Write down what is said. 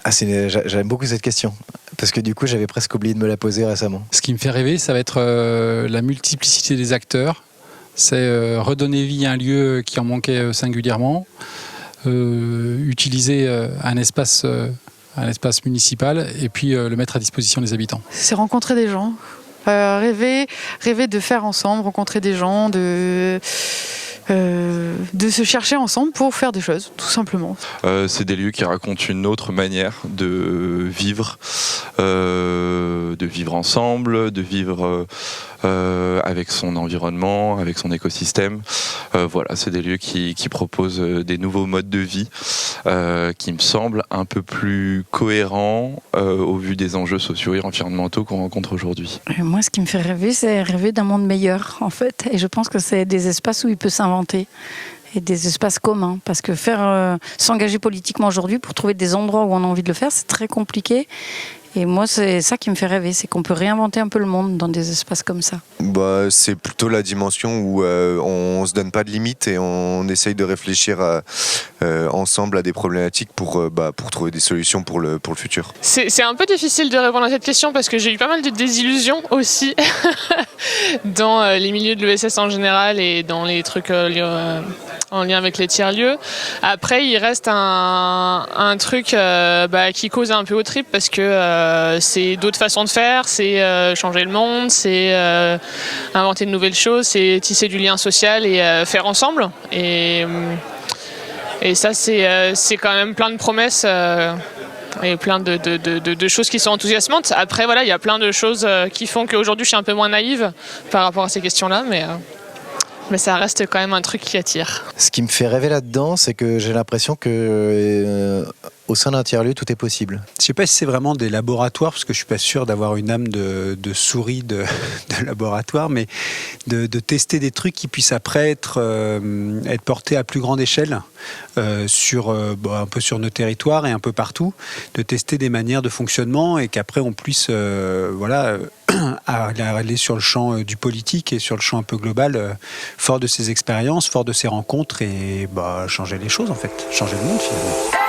J'aime beaucoup cette question, parce que du coup j'avais presque oublié de me la poser récemment. Ce qui me fait rêver, ça va être la multiplicité des acteurs. C'est redonner vie à un lieu qui en manquait singulièrement, utiliser un espace municipal et puis le mettre à disposition des habitants. C'est rencontrer des gens, rêver de faire ensemble, rencontrer des gens, de se chercher ensemble pour faire des choses, tout simplement. C'est des lieux qui racontent une autre manière de vivre ensemble, de vivre avec son environnement, avec son écosystème. Voilà, c'est des lieux qui proposent des nouveaux modes de vie qui me semblent un peu plus cohérents au vu des enjeux sociaux et environnementaux qu'on rencontre aujourd'hui. Moi, ce qui me fait rêver, c'est rêver d'un monde meilleur, en fait. Et je pense que c'est des espaces où il peut s'inventer et des espaces communs. Parce que s'engager politiquement aujourd'hui pour trouver des endroits où on a envie de le faire, c'est très compliqué. Et moi, c'est ça qui me fait rêver, c'est qu'on peut réinventer un peu le monde dans des espaces comme ça. C'est plutôt la dimension où on ne se donne pas de limites et on essaye de réfléchir ensemble à des problématiques pour trouver des solutions pour le futur. C'est un peu difficile de répondre à cette question parce que j'ai eu pas mal de désillusions aussi dans les milieux de l'ESS en général et dans les trucs en lien avec les tiers-lieux. Après, il reste un truc qui cause un peu au trip parce que c'est d'autres façons de faire, c'est changer le monde, c'est inventer de nouvelles choses, c'est tisser du lien social et faire ensemble. Et ça, c'est quand même plein de promesses et plein de choses qui sont enthousiasmantes. Après, voilà, il y a plein de choses qui font qu'aujourd'hui, je suis un peu moins naïve par rapport à ces questions-là, mais ça reste quand même un truc qui attire. Ce qui me fait rêver là-dedans, c'est que j'ai l'impression que au sein d'un tiers-lieu, tout est possible. Je ne sais pas si c'est vraiment des laboratoires, parce que je ne suis pas sûr d'avoir une âme de souris de laboratoire, mais de tester des trucs qui puissent après être portés à plus grande échelle, un peu sur nos territoires et un peu partout, de tester des manières de fonctionnement et qu'après on puisse aller sur le champ du politique et sur le champ un peu global, fort de ces expériences, fort de ces rencontres et changer les choses en fait, changer le monde finalement.